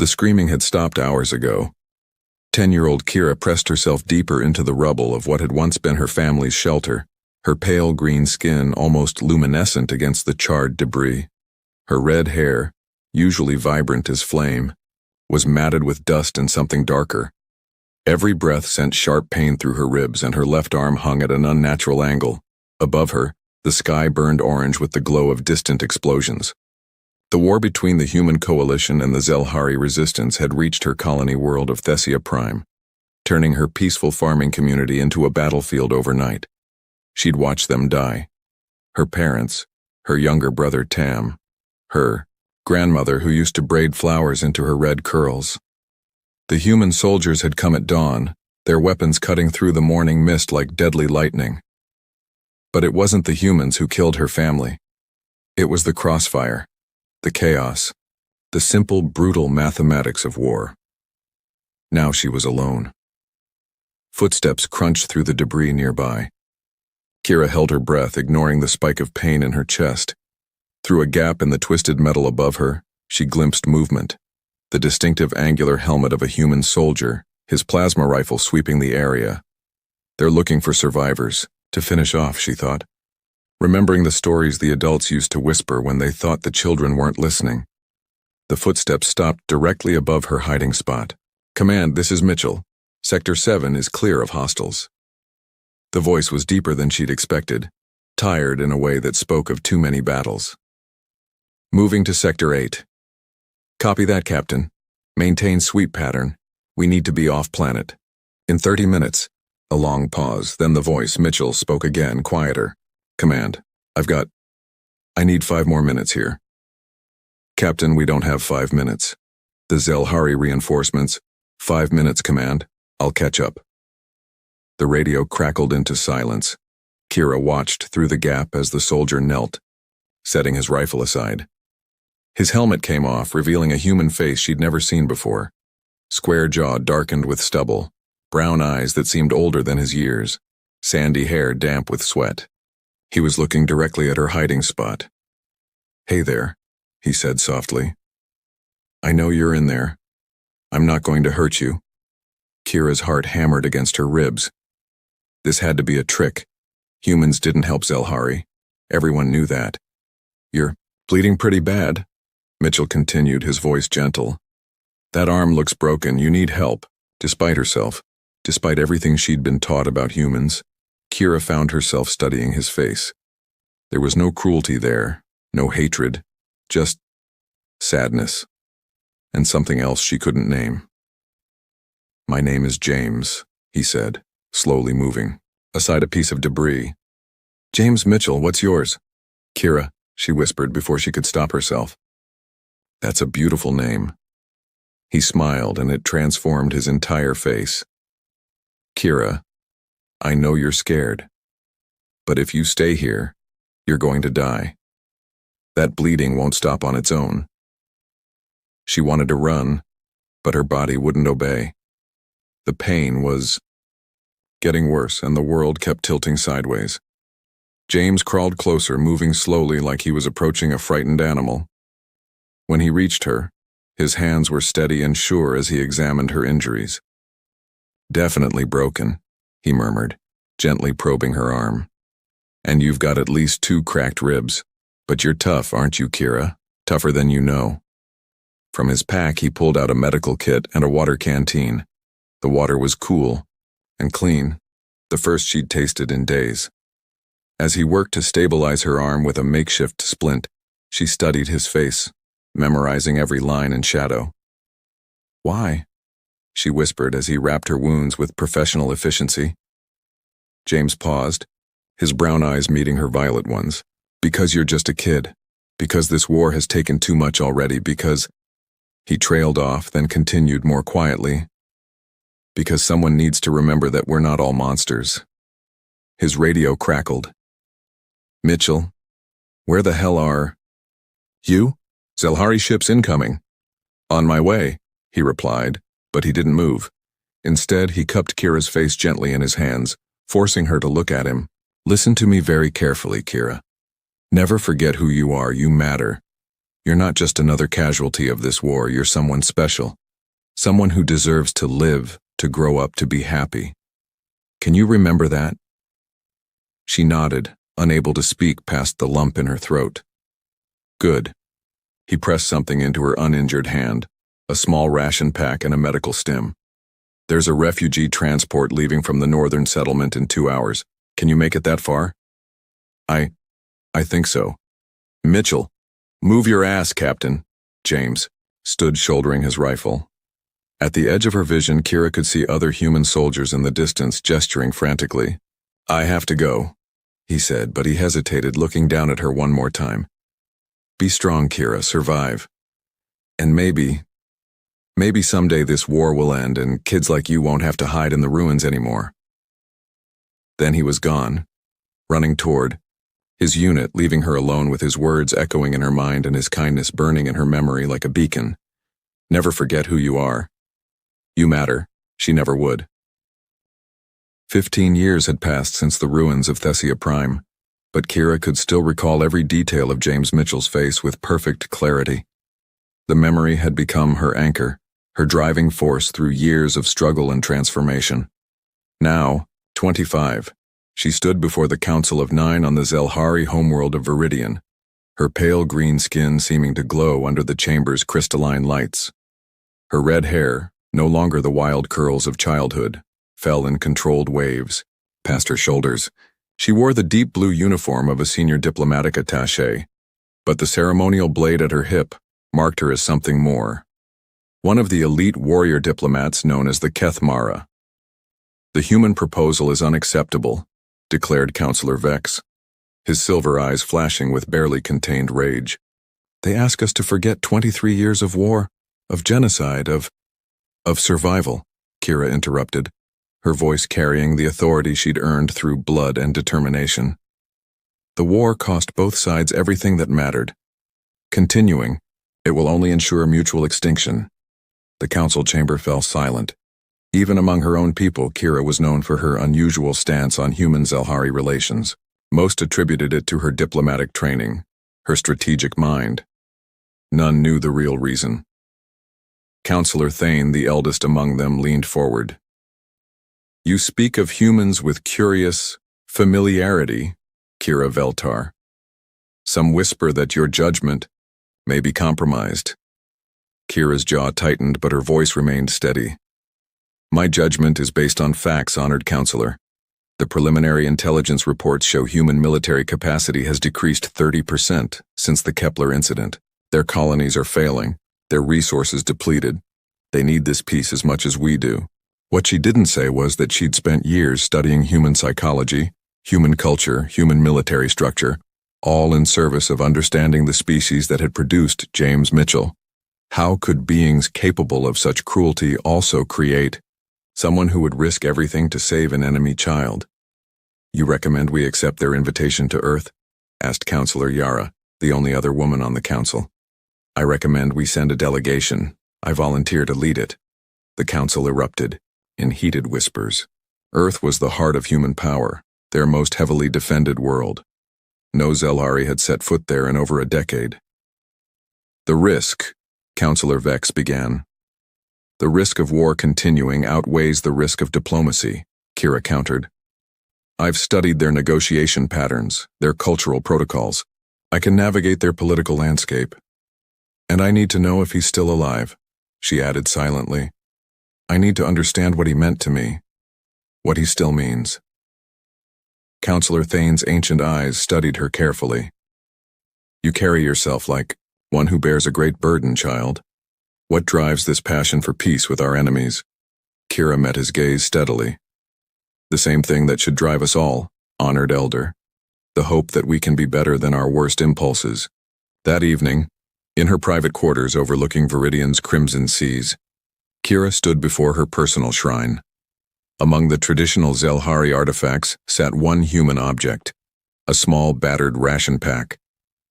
The screaming had stopped hours ago. 10-year-old Kira pressed herself deeper into the rubble of what had once been her family's shelter, her pale green skin almost luminescent against the charred debris. Her red hair, usually vibrant as flame, was matted with dust and something darker. Every breath sent sharp pain through her ribs, and her left arm hung at an unnatural angle. Above her, the sky burned orange with the glow of distant explosions. The war between the human coalition and the Zelhari resistance had reached her colony world of Thessia Prime, turning her peaceful farming community into a battlefield overnight. She'd watched them die. Her parents, her younger brother Tam, her grandmother who used to braid flowers into her red curls. The human soldiers had come at dawn, their weapons cutting through the morning mist like deadly lightning. But it wasn't the humans who killed her family. It was the crossfire, the chaos, the simple, brutal mathematics of war. Now she was alone. Footsteps crunched through the debris nearby. Kira held her breath, ignoring the spike of pain in her chest. Through a gap in the twisted metal above her, she glimpsed movement. The distinctive angular helmet of a human soldier, his plasma rifle sweeping the area. They're looking for survivors, to finish off, she thought, remembering the stories the adults used to whisper when they thought the children weren't listening. The footsteps stopped directly above her hiding spot. "Command, this is Mitchell. Sector 7 is clear of hostiles." The voice was deeper than she'd expected, tired in a way that spoke of too many battles. "Moving to Sector 8. Copy that, Captain. Maintain sweep pattern. We need to be off-planet. In 30 minutes. A long pause, then the voice, Mitchell, spoke again, quieter. "Command, I need 5 more minutes here." "Captain, we don't have 5 minutes. The Zelhari reinforcements. 5 minutes, Command. I'll catch up." The radio crackled into silence. Kira watched through the gap as the soldier knelt, setting his rifle aside. His helmet came off, revealing a human face she'd never seen before. Square jaw darkened with stubble, brown eyes that seemed older than his years, sandy hair damp with sweat. He was looking directly at her hiding spot. "Hey there," he said softly. "I know you're in there. I'm not going to hurt you." Kira's heart hammered against her ribs. This had to be a trick. Humans didn't help Zelhari. Everyone knew that. "You're bleeding pretty bad," Mitchell continued, his voice gentle. "That arm looks broken. You need help." Despite herself, despite everything she'd been taught about humans, Kira found herself studying his face. There was no cruelty there, no hatred, just sadness, and something else she couldn't name. "My name is James," he said, slowly moving aside a piece of debris. "James Mitchell, what's yours?" "Kira," she whispered before she could stop herself. "That's a beautiful name." He smiled, and it transformed his entire face. "Kira, I know you're scared, but if you stay here, you're going to die. That bleeding won't stop on its own." She wanted to run, but her body wouldn't obey. The pain was getting worse, and the world kept tilting sideways. James crawled closer, moving slowly like he was approaching a frightened animal. When he reached her, his hands were steady and sure as he examined her injuries. "Definitely broken," he murmured, gently probing her arm. "And you've got at least 2 cracked ribs. But you're tough, aren't you, Kira? Tougher than you know." From his pack, he pulled out a medical kit and a water canteen. The water was cool and clean, the first she'd tasted in days. As he worked to stabilize her arm with a makeshift splint, she studied his face, memorizing every line and shadow. "Why?" she whispered as he wrapped her wounds with professional efficiency. James paused, his brown eyes meeting her violet ones. "Because you're just a kid. Because this war has taken too much already. Because—" He trailed off, then continued more quietly. "Because someone needs to remember that we're not all monsters." His radio crackled. "Mitchell, where the hell are—" "You? Zelhari ships incoming." "On my way," he replied, but he didn't move. Instead, he cupped Kira's face gently in his hands, forcing her to look at him. "Listen to me very carefully, Kira. Never forget who you are. You matter. You're not just another casualty of this war, you're someone special. Someone who deserves to live, to grow up, to be happy. Can you remember that? She nodded, unable to speak past the lump in her throat. Good. He pressed something into her uninjured hand, a small ration pack and a medical stim. There's a refugee transport leaving from the northern settlement in 2 hours. Can you make it that far? I think so. Mitchell, move your ass, Captain. James stood shouldering his rifle. At the edge of her vision, Kira could see other human soldiers in the distance gesturing frantically. I have to go, he said, but he hesitated, looking down at her one more time. Be strong, Kira, survive. And maybe someday this war will end and kids like you won't have to hide in the ruins anymore. Then he was gone, running toward his unit, leaving her alone with his words echoing in her mind and his kindness burning in her memory like a beacon. Never forget who you are. You matter. She never would. 15 years had passed since the ruins of Thessia Prime, but Kira could still recall every detail of James Mitchell's face with perfect clarity. The memory had become her anchor, her driving force through years of struggle and transformation. Now, 25, she stood before the Council of 9 on the Zelhari homeworld of Viridian, her pale green skin seeming to glow under the chamber's crystalline lights. Her red hair, no longer the wild curls of childhood, fell in controlled waves past her shoulders. She wore the deep blue uniform of a senior diplomatic attaché, but the ceremonial blade at her hip marked her as something more. One of the elite warrior diplomats known as the Kethmara. The human proposal is unacceptable, declared Councillor Vex, his silver eyes flashing with barely contained rage. They ask us to forget 23 years of war, of genocide, of survival, Kira interrupted, her voice carrying the authority she'd earned through blood and determination. The war cost both sides everything that mattered. Continuing, it will only ensure mutual extinction. The council chamber fell silent. Even among her own people, Kira was known for her unusual stance on human-Zelhari relations. Most attributed it to her diplomatic training, her strategic mind. None knew the real reason. Councillor Thane, the eldest among them, leaned forward. You speak of humans with curious familiarity, Kira Veltar. Some whisper that your judgment may be compromised. Kira's jaw tightened, but her voice remained steady. My judgment is based on facts, honored Councillor. The preliminary intelligence reports show human military capacity has decreased 30% since the Kepler incident. Their colonies are failing, their resources depleted. They need this peace as much as we do. What she didn't say was that she'd spent years studying human psychology, human culture, human military structure, all in service of understanding the species that had produced James Mitchell. How could beings capable of such cruelty also create someone who would risk everything to save an enemy child? You recommend we accept their invitation to Earth? Asked Councillor Yara, the only other woman on the council. I recommend we send a delegation. I volunteer to lead it. The council erupted in heated whispers. Earth was the heart of human power, their most heavily defended world. No Zelhari had set foot there in over a decade. The risk, Councillor Vex began. The risk of war continuing outweighs the risk of diplomacy, Kira countered. I've studied their negotiation patterns, their cultural protocols. I can navigate their political landscape. And I need to know if he's still alive, she added silently. I need to understand what he meant to me, what he still means. Councillor Thane's ancient eyes studied her carefully. You carry yourself like one who bears a great burden, child. What drives this passion for peace with our enemies? Kira met his gaze steadily. The same thing that should drive us all, honored elder. The hope that we can be better than our worst impulses. That evening, in her private quarters overlooking Viridian's crimson seas, Kira stood before her personal shrine. Among the traditional Zelhari artifacts sat one human object, a small battered ration pack.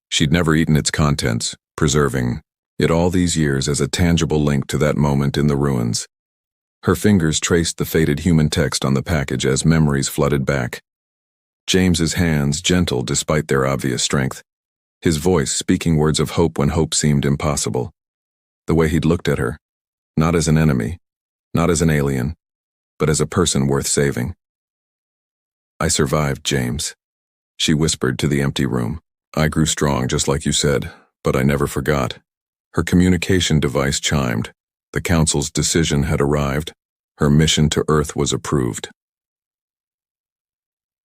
She'd never eaten its contents, preserving it all these years as a tangible link to that moment in the ruins. Her fingers traced the faded human text on the package as memories flooded back. James's hands, gentle despite their obvious strength, his voice speaking words of hope when hope seemed impossible. The way he'd looked at her, not as an enemy, not as an alien, but as a person worth saving. "I survived, James," she whispered to the empty room. "I grew strong, just like you said, but I never forgot." Her communication device chimed. The Council's decision had arrived. Her mission to Earth was approved.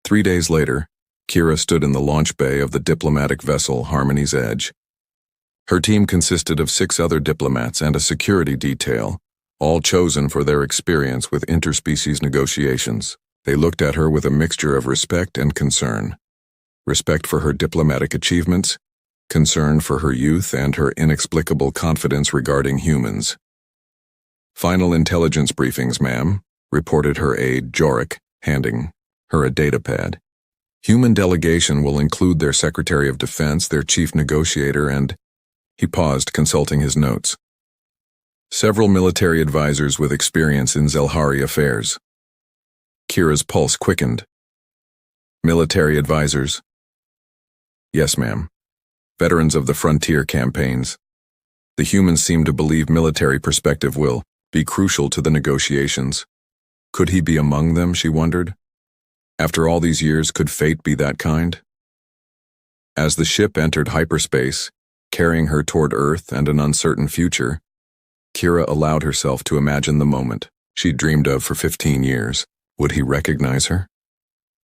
3 days later, Kira stood in the launch bay of the diplomatic vessel Harmony's Edge. Her team consisted of 6 other diplomats and a security detail, all chosen for their experience with interspecies negotiations. They looked at her with a mixture of respect and concern. Respect for her diplomatic achievements, concern for her youth and her inexplicable confidence regarding humans. "Final intelligence briefings, ma'am," reported her aide, Jorik, handing her a datapad. "Human delegation will include their Secretary of Defense, their chief negotiator, and—" He paused, consulting his notes. "Several military advisors with experience in Zelhari affairs." Kira's pulse quickened. "Military advisors?" "Yes, ma'am. Veterans of the frontier campaigns. The humans seem to believe military perspective will be crucial to the negotiations. Could he be among them, she wondered? After all these years, could fate be that kind? As the ship entered hyperspace, carrying her toward Earth and an uncertain future, Kira allowed herself to imagine the moment she'd dreamed of for 15 years. Would he recognize her?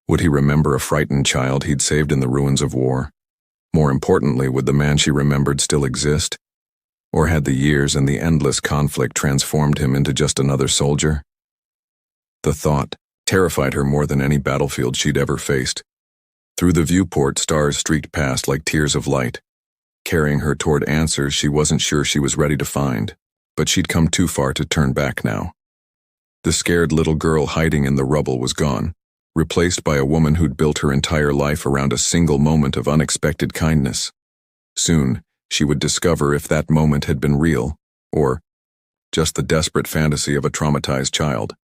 Would he remember a frightened child he'd saved in the ruins of war? More importantly, would the man she remembered still exist? Or had the years and the endless conflict transformed him into just another soldier? The thought terrified her more than any battlefield she'd ever faced. Through the viewport, stars streaked past like tears of light, carrying her toward answers she wasn't sure she was ready to find, but she'd come too far to turn back now. The scared little girl hiding in the rubble was gone, replaced by a woman who'd built her entire life around a single moment of unexpected kindness. Soon, she would discover if that moment had been real, or just the desperate fantasy of a traumatized child.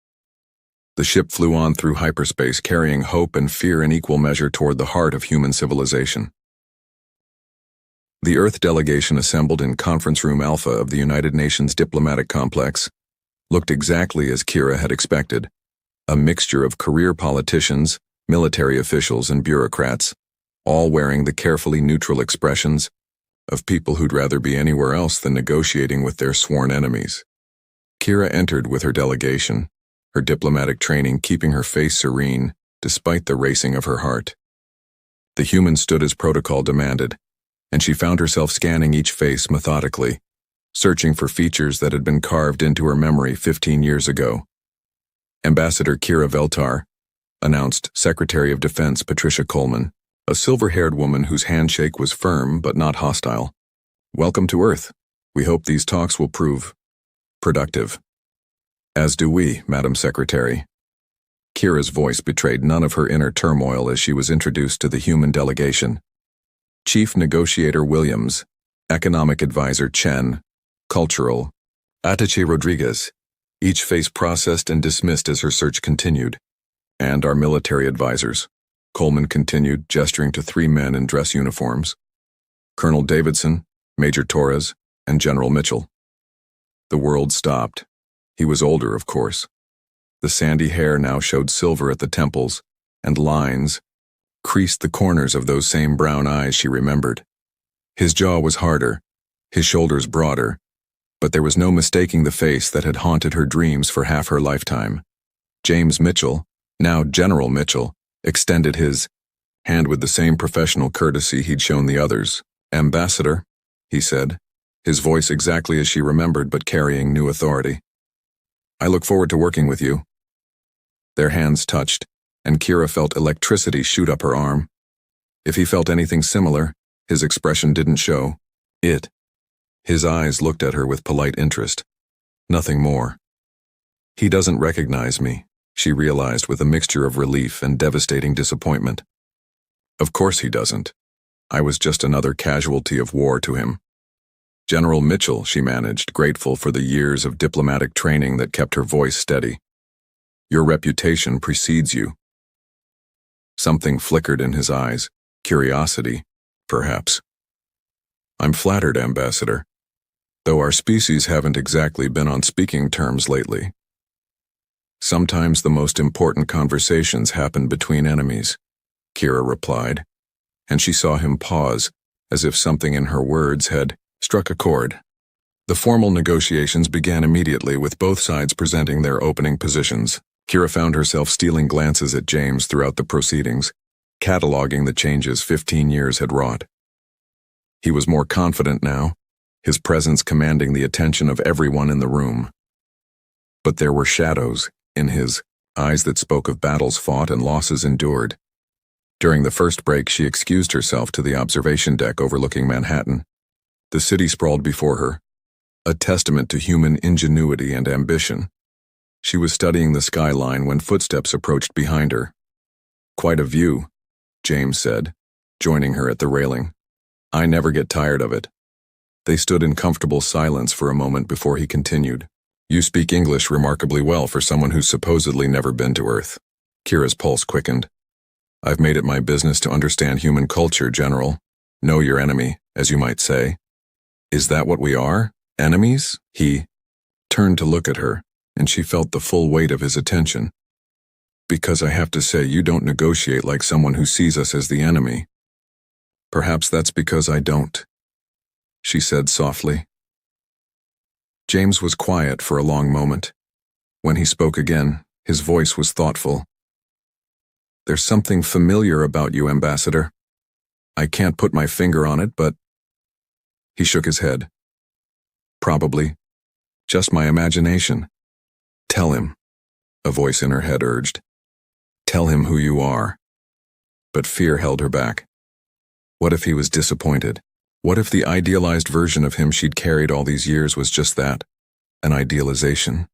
The ship flew on through hyperspace, carrying hope and fear in equal measure toward the heart of human civilization. The Earth delegation assembled in Conference Room Alpha of the United Nations Diplomatic Complex looked exactly as Kira had expected, a mixture of career politicians, military officials, and bureaucrats, all wearing the carefully neutral expressions of people who'd rather be anywhere else than negotiating with their sworn enemies. Kira entered with her delegation, her diplomatic training keeping her face serene despite the racing of her heart. The humans stood as protocol demanded, and she found herself scanning each face methodically, searching for features that had been carved into her memory 15 years ago. "Ambassador Kira Veltar," announced Secretary of Defense Patricia Coleman, a silver-haired woman whose handshake was firm but not hostile. "Welcome to Earth. We hope these talks will prove productive." "As do we, Madam Secretary." Kira's voice betrayed none of her inner turmoil as she was introduced to the human delegation. Chief Negotiator Williams, Economic Advisor Chen, Cultural, Atache Rodriguez, each face processed and dismissed as her search continued. "And our military advisors," Coleman continued, gesturing to 3 men in dress uniforms. "Colonel Davidson, Major Torres, and General Mitchell." The world stopped. He was older, of course. The sandy hair now showed silver at the temples, and lines creased the corners of those same brown eyes she remembered. His jaw was harder, his shoulders broader, but there was no mistaking the face that had haunted her dreams for half her lifetime. James Mitchell, now General Mitchell, extended his hand with the same professional courtesy he'd shown the others. "Ambassador," he said, his voice exactly as she remembered but carrying new authority. "I look forward to working with you." Their hands touched, and Kira felt electricity shoot up her arm. If he felt anything similar, his expression didn't show it. His eyes looked at her with polite interest. Nothing more. "He doesn't recognize me," she realized with a mixture of relief and devastating disappointment. "Of course he doesn't. I was just another casualty of war to him." "General Mitchell," she managed, grateful for the years of diplomatic training that kept her voice steady. "Your reputation precedes you." Something flickered in his eyes. Curiosity, perhaps. I'm flattered, Ambassador, though our species haven't exactly been on speaking terms lately. Sometimes the most important conversations happen between enemies, Kira replied, and she saw him pause, as if something in her words had struck a chord. The formal negotiations began immediately, with both sides presenting their opening positions. Kira found herself stealing glances at James throughout the proceedings, cataloging the changes 15 years had wrought. He was more confident now, his presence commanding the attention of everyone in the room. But there were shadows in his eyes that spoke of battles fought and losses endured. During the first break, she excused herself to the observation deck overlooking Manhattan. The city sprawled before her, a testament to human ingenuity and ambition. She was studying the skyline when footsteps approached behind her. "Quite a view," James said, joining her at the railing. "I never get tired of it." They stood in comfortable silence for a moment before he continued. "You speak English remarkably well for someone who's supposedly never been to Earth." Kira's pulse quickened. "I've made it my business to understand human culture, General. Know your enemy, as you might say." "Is that what we are? Enemies?" He turned to look at her, and she felt the full weight of his attention. "Because I have to say, you don't negotiate like someone who sees us as the enemy." "Perhaps that's because I don't," she said softly. James was quiet for a long moment. When he spoke again, his voice was thoughtful. "There's something familiar about you, Ambassador. I can't put my finger on it, but—" He shook his head. "Probably. Just my imagination." "Tell him," a voice in her head urged. "Tell him who you are." But fear held her back. What if he was disappointed? What if the idealized version of him she'd carried all these years was just that, an idealization?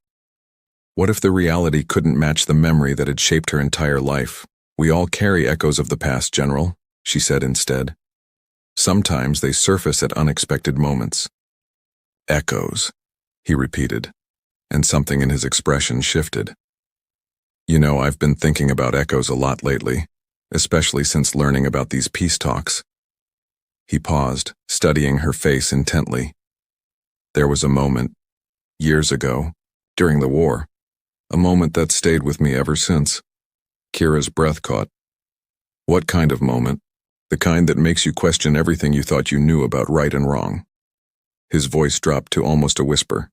What if the reality couldn't match the memory that had shaped her entire life? "We all carry echoes of the past, General," she said instead. "Sometimes they surface at unexpected moments." "Echoes," he repeated, and something in his expression shifted. "You know, I've been thinking about echoes a lot lately, especially since learning about these peace talks." He paused, studying her face intently. "There was a moment, years ago, during the war, a moment that stayed with me ever since." Kira's breath caught. "What kind of moment?" "The kind that makes you question everything you thought you knew about right and wrong." His voice dropped to almost a whisper.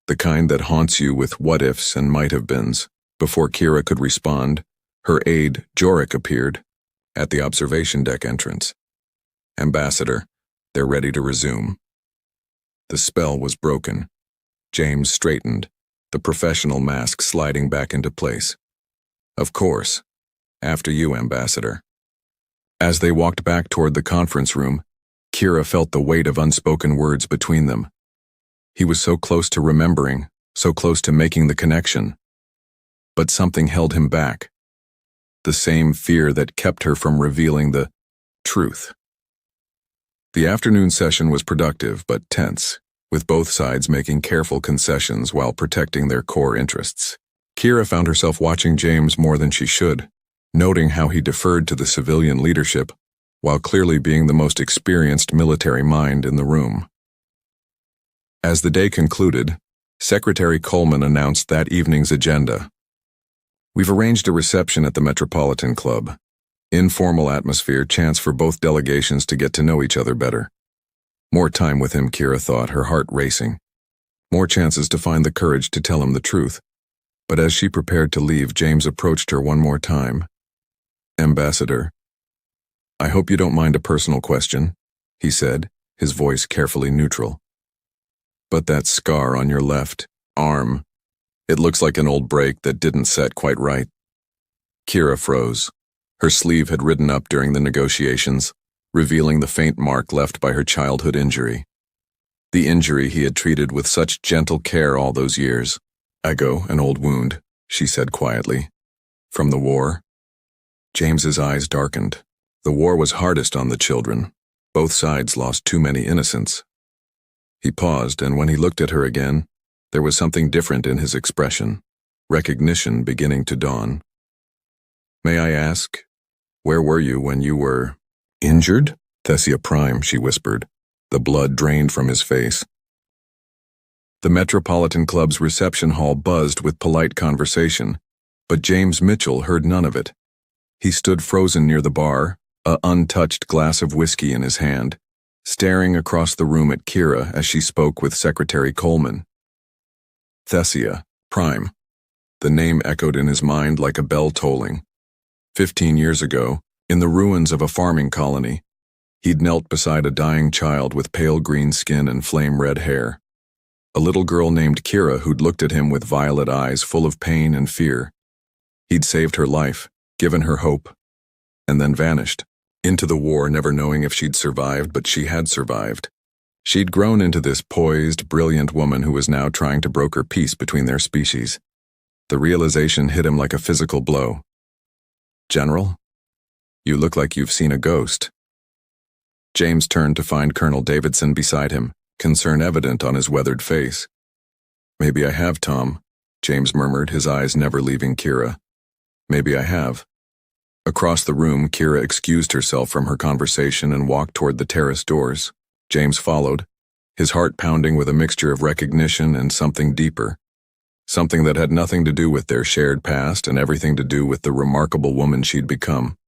"The kind that haunts you with what-ifs and might-have-beens." Before Kira could respond, her aide, Jorik, appeared at the observation deck entrance. "Ambassador, they're ready to resume." The spell was broken. James straightened, the professional mask sliding back into place. "Of course. After you, Ambassador." As they walked back toward the conference room, Kira felt the weight of unspoken words between them. He was so close to remembering, so close to making the connection. But something held him back. The same fear that kept her from revealing the truth. The afternoon session was productive but tense, with both sides making careful concessions while protecting their core interests. Kira found herself watching James more than she should, noting how he deferred to the civilian leadership, while clearly being the most experienced military mind in the room. As the day concluded, Secretary Coleman announced that evening's agenda. "We've arranged a reception at the Metropolitan Club. Informal atmosphere, chance for both delegations to get to know each other better." More time with him, Kira thought, her heart racing. More chances to find the courage to tell him the truth. But as she prepared to leave, James approached her one more time. "Ambassador, I hope you don't mind a personal question," he said, his voice carefully neutral. "But that scar on your left arm, it looks like an old break that didn't set quite right." Kira froze. Her sleeve had ridden up during the negotiations, revealing the faint mark left by her childhood injury. The injury he had treated with such gentle care all those years. "Ego, an old wound," she said quietly. "From the war?" James's eyes darkened. The war was hardest on the children. Both sides lost too many innocents. He paused, and when he looked at her again, there was something different in his expression, recognition beginning to dawn. "May I ask, where were you when you were injured?" "Thessia Prime," she whispered, The blood drained from his face. The Metropolitan Club's reception hall buzzed with polite conversation, but James Mitchell heard none of it. He stood frozen near the bar, an untouched glass of whiskey in his hand, staring across the room at Kira as she spoke with Secretary Coleman. Thessia, Prime. The name echoed in his mind like a bell tolling. 15 years ago, in the ruins of a farming colony, he'd knelt beside a dying child with pale green skin and flame-red hair. A little girl named Kira who'd looked at him with violet eyes full of pain and fear. He'd saved her life, given her hope, and then vanished. Into the war, never knowing if she'd survived, but she had survived. She'd grown into this poised, brilliant woman who was now trying to broker peace between their species. The realization hit him like a physical blow. "General, you look like you've seen a ghost." James turned to find Colonel Davidson beside him, concern evident on his weathered face. "Maybe I have, Tom," James murmured, his eyes never leaving Kira. "Maybe I have." Across the room, Kira excused herself from her conversation and walked toward the terrace doors. James followed, his heart pounding with a mixture of recognition and something deeper. Something that had nothing to do with their shared past and everything to do with the remarkable woman she'd become.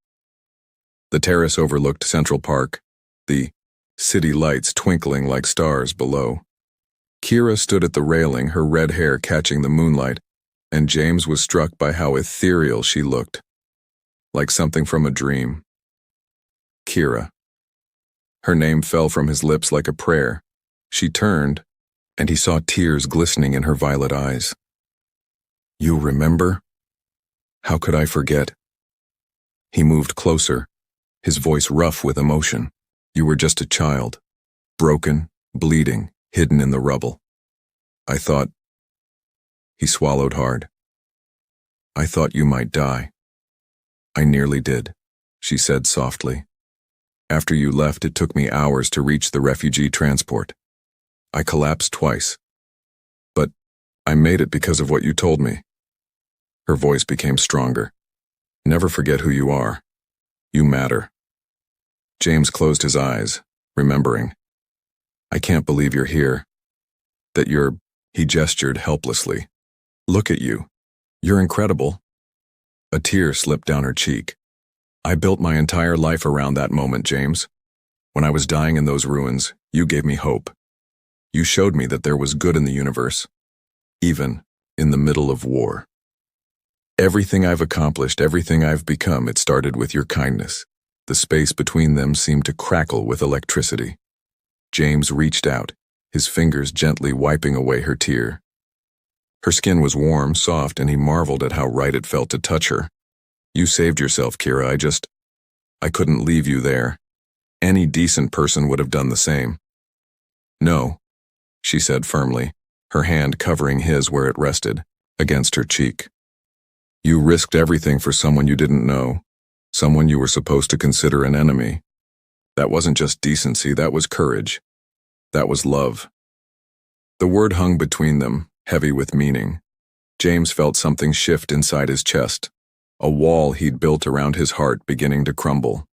The terrace overlooked Central Park, the city lights twinkling like stars below. Kira stood at the railing, her red hair catching the moonlight, and James was struck by how ethereal she looked. Like something from a dream. Kira. Her name fell from his lips like a prayer. She turned, and he saw tears glistening in her violet eyes. "You remember? How could I forget?" He moved closer, his voice rough with emotion. "You were just a child, broken, bleeding, hidden in the rubble. I thought..." He swallowed hard. "I thought you might die." "I nearly did," she said softly. "After you left, it took me hours to reach the refugee transport. I collapsed twice. But I made it because of what you told me." Her voice became stronger. "Never forget who you are. You matter." James closed his eyes, remembering. "I can't believe you're here. That you're..." He gestured helplessly. "Look at you. You're incredible." A tear slipped down her cheek. "I built my entire life around that moment, James. When I was dying in those ruins, you gave me hope. You showed me that there was good in the universe, even in the middle of war. Everything I've accomplished, everything I've become, it started with your kindness." The space between them seemed to crackle with electricity. James reached out, his fingers gently wiping away her tear. Her skin was warm, soft, and he marveled at how right it felt to touch her. "You saved yourself, Kira. I couldn't leave you there. Any decent person would have done the same." "No," she said firmly, her hand covering his where it rested, against her cheek. "You risked everything for someone you didn't know, someone you were supposed to consider an enemy. That wasn't just decency, that was courage. That was love." The word hung between them, heavy with meaning. James felt something shift inside his chest, a wall he'd built around his heart beginning to crumble.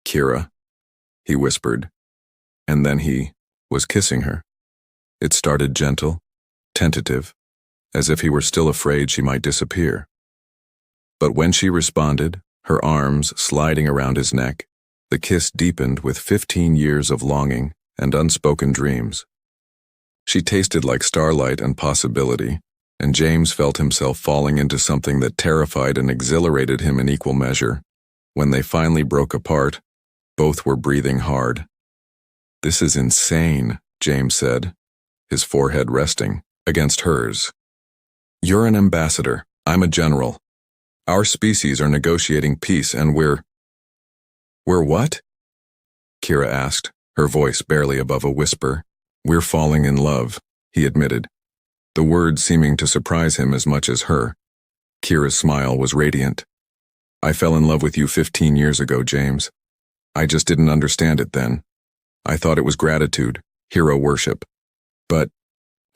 "Kira," he whispered, and then he was kissing her. It started gentle, tentative, as if he were still afraid she might disappear. But when she responded, her arms sliding around his neck, the kiss deepened with 15 years of longing and unspoken dreams. She tasted like starlight and possibility, and James felt himself falling into something that terrified and exhilarated him in equal measure. When they finally broke apart, both were breathing hard. "This is insane," James said, his forehead resting against hers. "You're an ambassador, I'm a general. Our species are negotiating peace and we're..." "We're what?" Kira asked, her voice barely above a whisper. "We're falling in love," he admitted, the words seeming to surprise him as much as her. Kira's smile was radiant. "I fell in love with you 15 years ago, James. I just didn't understand it then. I thought it was gratitude, hero worship. But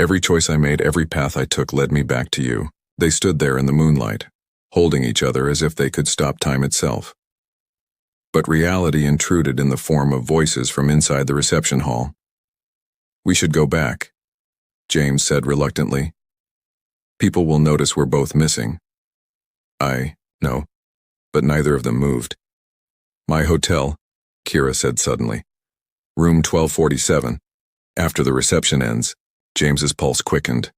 every choice I made, every path I took led me back to you." They stood there in the moonlight, holding each other as if they could stop time itself. but reality intruded in the form of voices from inside the reception hall. "We should go back," James said reluctantly. "People will notice we're both missing." "I know," but neither of them moved. "My hotel," Kira said suddenly. "Room 1247. After the reception ends." James's pulse quickened.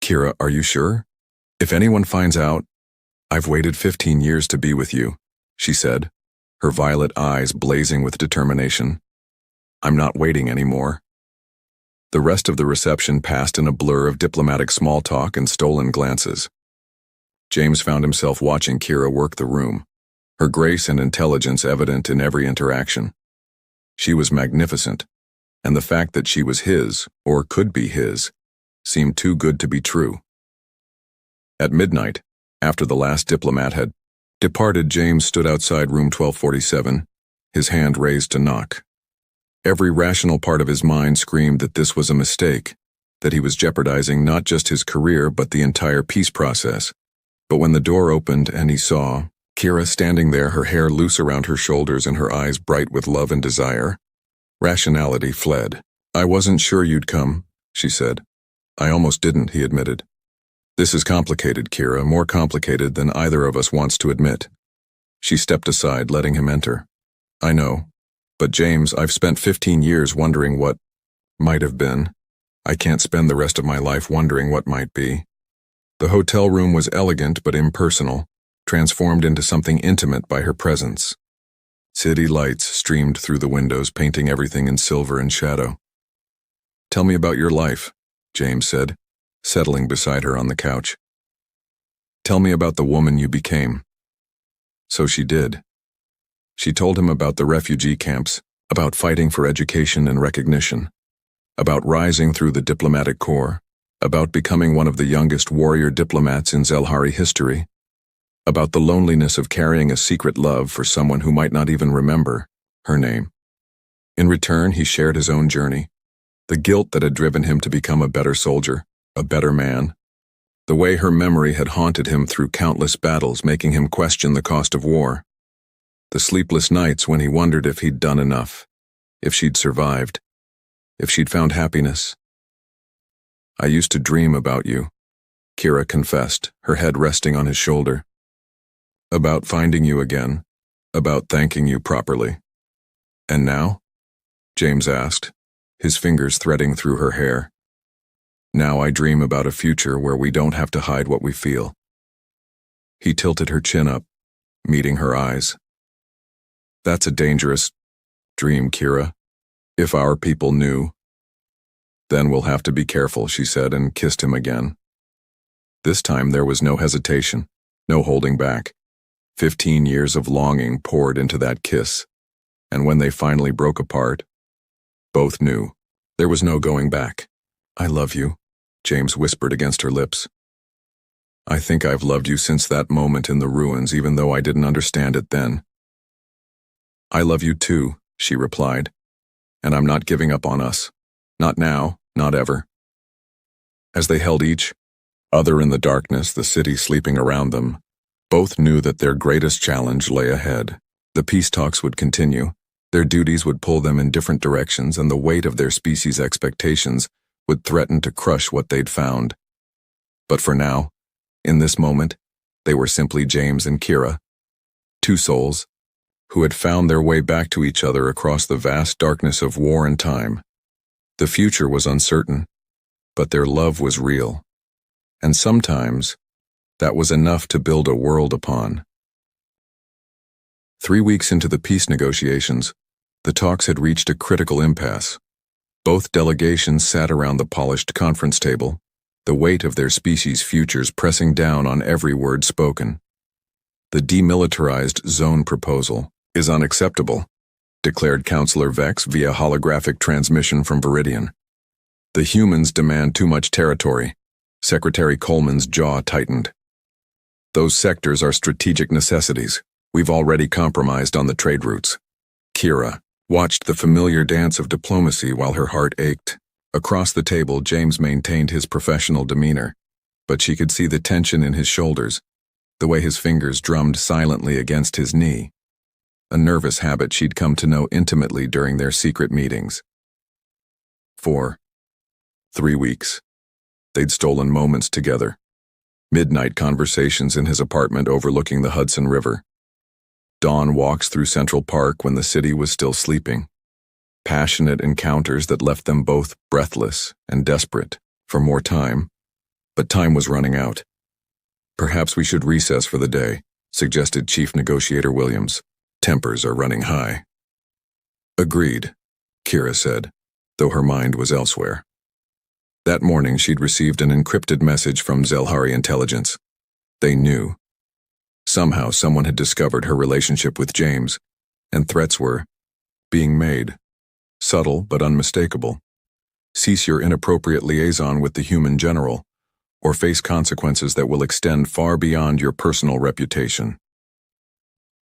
"Kira, are you sure? If anyone finds out—" "I've waited 15 years to be with you," she said, her violet eyes blazing with determination. "I'm not waiting anymore." The rest of the reception passed in a blur of diplomatic small talk and stolen glances. James found himself watching Kira work the room, her grace and intelligence evident in every interaction. She was magnificent, and the fact that she was his, or could be his, seemed too good to be true. At midnight, after the last diplomat had departed, James stood outside room 1247, his hand raised to knock. Every rational part of his mind screamed that this was a mistake, that he was jeopardizing not just his career but the entire peace process. But when the door opened and he saw Kira standing there, her hair loose around her shoulders and her eyes bright with love and desire, rationality fled. "I wasn't sure you'd come," she said. "I almost didn't," he admitted. "This is complicated, Kira, more complicated than either of us wants to admit." She stepped aside, letting him enter. "I know. But James, I've spent 15 years wondering what might have been. I can't spend the rest of my life wondering what might be." The hotel room was elegant but impersonal, transformed into something intimate by her presence. City lights streamed through the windows, painting everything in silver and shadow. "Tell me about your life," James said, settling beside her on the couch. "Tell me about the woman you became." So she did. She told him about the refugee camps, about fighting for education and recognition, about rising through the diplomatic corps, about becoming one of the youngest warrior diplomats in Zelhari history, about the loneliness of carrying a secret love for someone who might not even remember her name. In return, he shared his own journey, the guilt that had driven him to become a better soldier, a better man, the way her memory had haunted him through countless battles, making him question the cost of war, the sleepless nights when he wondered if he'd done enough, if she'd survived, if she'd found happiness. "I used to dream about you," Kira confessed, her head resting on his shoulder. "About finding you again, about thanking you properly." "And now?" James asked, his fingers threading through her hair. "Now I dream about a future where we don't have to hide what we feel." He tilted her chin up, meeting her eyes. "That's a dangerous dream, Kira. If our people knew." "Then we'll have to be careful," she said, and kissed him again. This time there was no hesitation, no holding back. 15 years of longing poured into that kiss, and when they finally broke apart, both knew there was no going back. "I love you," James whispered against her lips. "I think I've loved you since that moment in the ruins, even though I didn't understand it then." "I love you too," she replied, "and I'm not giving up on us. Not now, not ever." As they held each other in the darkness, the city sleeping around them, both knew that their greatest challenge lay ahead. The peace talks would continue, their duties would pull them in different directions, and the weight of their species' expectations would threaten to crush what they'd found. But for now, in this moment, they were simply James and Kira, two souls who had found their way back to each other across the vast darkness of war and time. The future was uncertain, but their love was real. And sometimes, that was enough to build a world upon. 3 weeks into the peace negotiations, the talks had reached a critical impasse. Both delegations sat around the polished conference table, the weight of their species' futures pressing down on every word spoken. "The demilitarized zone proposal is unacceptable," declared Councillor Vex via holographic transmission from Viridian. "The humans demand too much territory." Secretary Coleman's jaw tightened. "Those sectors are strategic necessities. We've already compromised on the trade routes." Kira watched the familiar dance of diplomacy while her heart ached. Across the table, James maintained his professional demeanor, but she could see the tension in his shoulders, the way his fingers drummed silently against his knee. a nervous habit she'd come to know intimately during their secret meetings. 3 weeks. They'd stolen moments together. Midnight conversations in his apartment overlooking the Hudson River. Dawn walks through Central Park when the city was still sleeping. Passionate encounters that left them both breathless and desperate for more time. But time was running out. "Perhaps we should recess for the day," suggested Chief Negotiator Williams. "Tempers are running high." "Agreed," Kira said, though her mind was elsewhere. That morning she'd received an encrypted message from Zelhari intelligence. They knew. Somehow someone had discovered her relationship with James, and threats were being made. Subtle but unmistakable. Cease your inappropriate liaison with the human general, or face consequences that will extend far beyond your personal reputation.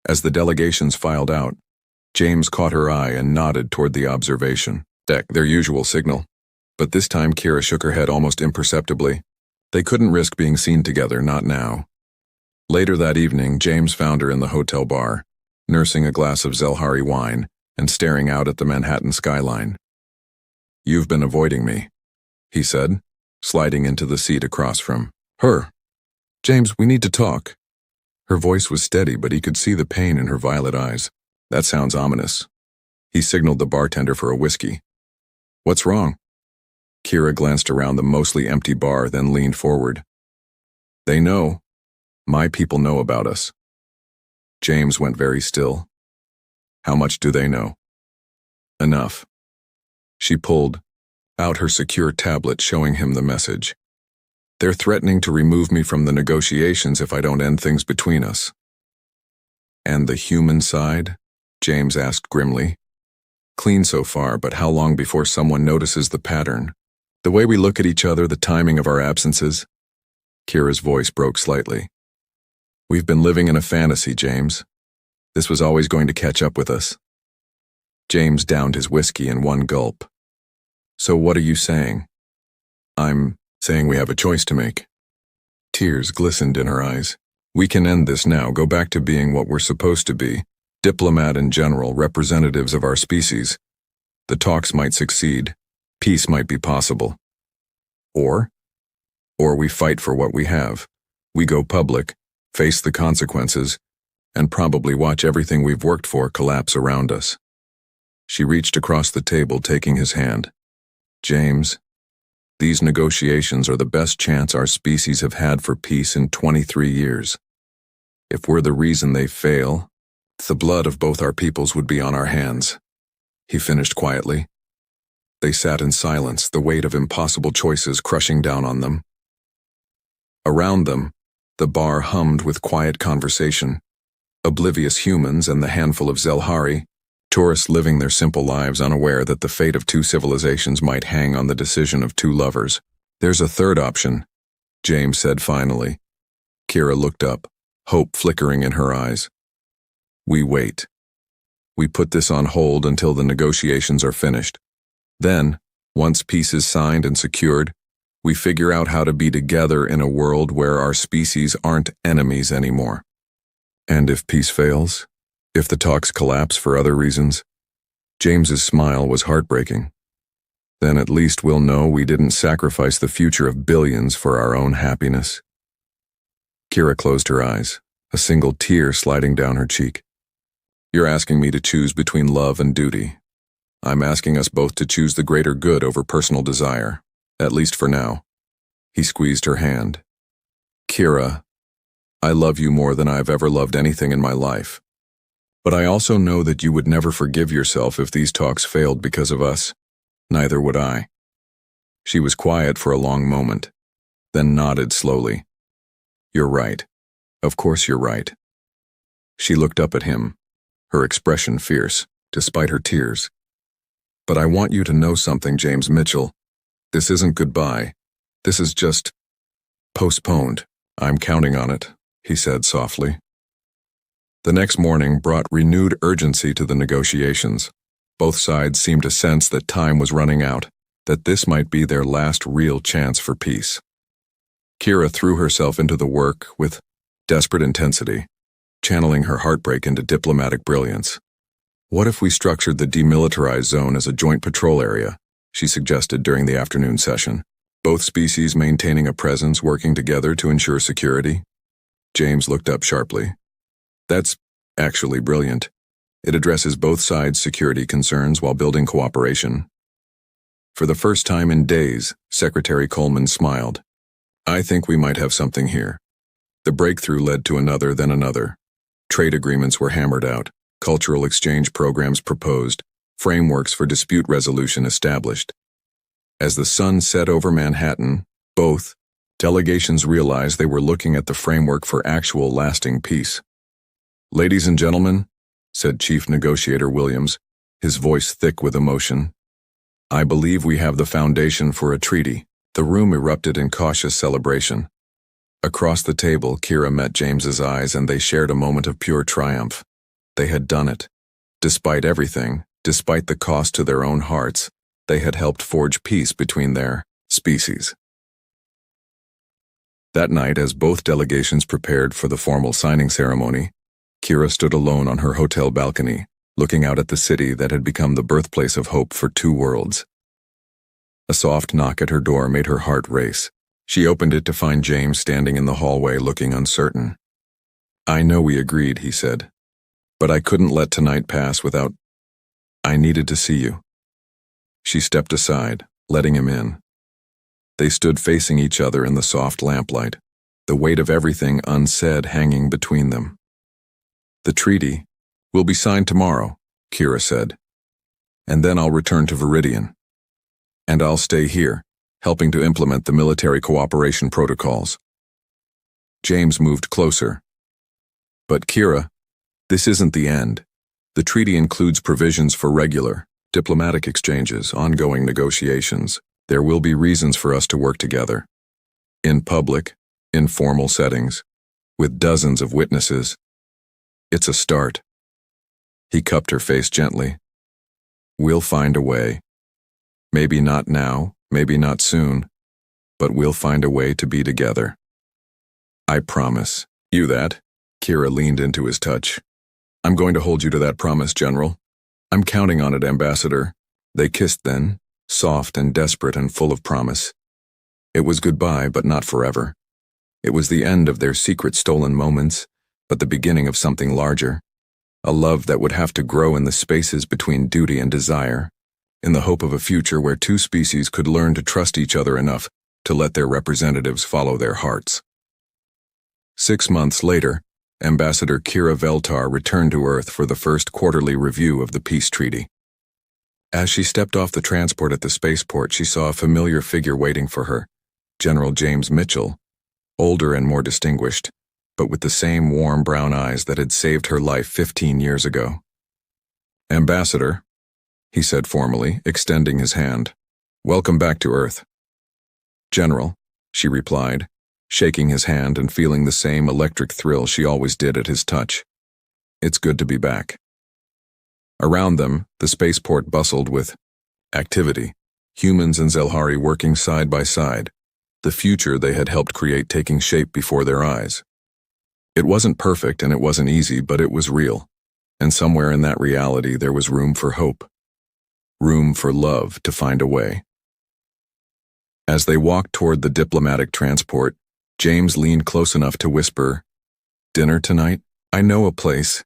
As the delegations filed out, James caught her eye and nodded toward the observation deck, their usual signal. But this time Kira shook her head almost imperceptibly. They couldn't risk being seen together, not now. Later that evening, James found her in the hotel bar, nursing a glass of Zelhari wine and staring out at the Manhattan skyline. "You've been avoiding me," he said, sliding into the seat across from her. "James, we need to talk." Her voice was steady, but he could see the pain in her violet eyes. "That sounds ominous." He signaled the bartender for a whiskey. "What's wrong?" Kira glanced around the mostly empty bar, then leaned forward. "They know. My people know about us." James went very still. "How much do they know?" "Enough." She pulled out her secure tablet, showing him the message. "They're threatening to remove me from the negotiations if I don't end things between us." "And the human side?" James asked grimly. "Clean so far, but how long before someone notices the pattern? The way we look at each other, the timing of our absences?" Kira's voice broke slightly. "We've been living in a fantasy, James. This was always going to catch up with us." James downed his whiskey in one gulp. "So what are you saying?" "I'm saying we have a choice to make." Tears glistened in her eyes. "We can end this now, go back to being what we're supposed to be, diplomat and general, representatives of our species. The talks might succeed. Peace might be possible. Or we fight for what we have. We go public, face the consequences, and probably watch everything we've worked for collapse around us." She reached across the table, taking his hand. "James, these negotiations are the best chance our species have had for peace in 23 years. If we're the reason they fail, the blood of both our peoples would be on our hands," he finished quietly. They sat in silence, the weight of impossible choices crushing down on them. Around them, the bar hummed with quiet conversation. Oblivious humans and the handful of Zelhari, tourists living their simple lives unaware that the fate of two civilizations might hang on the decision of two lovers. "There's a third option," James said finally. Kira looked up, hope flickering in her eyes. "We wait. We put this on hold until the negotiations are finished. Then, once peace is signed and secured, we figure out how to be together in a world where our species aren't enemies anymore." "And if peace fails? If the talks collapse for other reasons?" James's smile was heartbreaking. "Then at least we'll know we didn't sacrifice the future of billions for our own happiness." Kira closed her eyes, a single tear sliding down her cheek. "You're asking me to choose between love and duty. I'm asking us both to choose the greater good over personal desire, at least for now." He squeezed her hand. "Kira, I love you more than I've ever loved anything in my life. But I also know that you would never forgive yourself if these talks failed because of us. Neither would I." She was quiet for a long moment, then nodded slowly. "You're right. Of course you're right." She looked up at him, her expression fierce, despite her tears. "But I want you to know something, James Mitchell. This isn't goodbye. This is just postponed. I'm counting on it," he said softly. The next morning brought renewed urgency to the negotiations. Both sides seemed to sense that time was running out, that this might be their last real chance for peace. Kira threw herself into the work with desperate intensity. channeling her heartbreak into diplomatic brilliance. "What if we structured the demilitarized zone as a joint patrol area?" she suggested during the afternoon session. "Both species maintaining a presence, working together to ensure security?" James looked up sharply. "That's actually brilliant. It addresses both sides' security concerns while building cooperation." For the first time in days, Secretary Coleman smiled. "I think we might have something here." The breakthrough led to another, then another. Trade agreements were hammered out, cultural exchange programs proposed, frameworks for dispute resolution established. As the sun set over Manhattan, both delegations realized they were looking at the framework for actual lasting peace. "Ladies and gentlemen," said Chief Negotiator Williams, his voice thick with emotion, "I believe we have the foundation for a treaty." The room erupted in cautious celebration. Across the table, Kira met James's eyes and they shared a moment of pure triumph. They had done it. Despite everything, despite the cost to their own hearts, they had helped forge peace between their species. That night, as both delegations prepared for the formal signing ceremony, Kira stood alone on her hotel balcony, looking out at the city that had become the birthplace of hope for two worlds. A soft knock at her door made her heart race. She opened it to find James standing in the hallway looking uncertain. "I know we agreed," he said, "but I couldn't let tonight pass without... I needed to see you." She stepped aside, letting him in. They stood facing each other in the soft lamplight, the weight of everything unsaid hanging between them. "The treaty will be signed tomorrow," Kira said, "and then I'll return to Viridian. And I'll stay here, helping to implement the military cooperation protocols." James moved closer. "But Kira, this isn't the end. The treaty includes provisions for regular, diplomatic exchanges, ongoing negotiations. There will be reasons for us to work together. In public, in formal settings, with dozens of witnesses. It's a start." He cupped her face gently. "We'll find a way. Maybe not now, maybe not soon, but we'll find a way to be together. I promise you that." Kira leaned into his touch. "I'm going to hold you to that promise, General. I'm counting on it, Ambassador." They kissed then, soft and desperate and full of promise. It was goodbye, but not forever. It was the end of their secret stolen moments, but the beginning of something larger. A love that would have to grow in the spaces between duty and desire, in the hope of a future where two species could learn to trust each other enough to let their representatives follow their hearts. 6 months later, Ambassador Kira Veltar returned to Earth for the first quarterly review of the peace treaty. As she stepped off the transport at the spaceport, she saw a familiar figure waiting for her, General James Mitchell, older and more distinguished, but with the same warm brown eyes that had saved her life 15 years ago. "Ambassador," he said formally, extending his hand, "welcome back to Earth." "General," she replied, shaking his hand and feeling the same electric thrill she always did at his touch. "It's good to be back." Around them, the spaceport bustled with activity, humans and Zelhari working side by side, the future they had helped create taking shape before their eyes. It wasn't perfect and it wasn't easy, but it was real, and somewhere in that reality there was room for hope. Room for love to find a way. As they walked toward the diplomatic transport, James leaned close enough to whisper, "Dinner tonight? I know a place."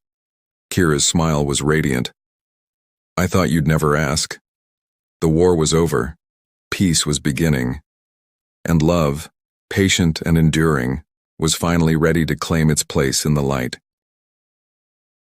Kira's smile was radiant. "I thought you'd never ask." The war was over. Peace was beginning. And love, patient and enduring, was finally ready to claim its place in the light.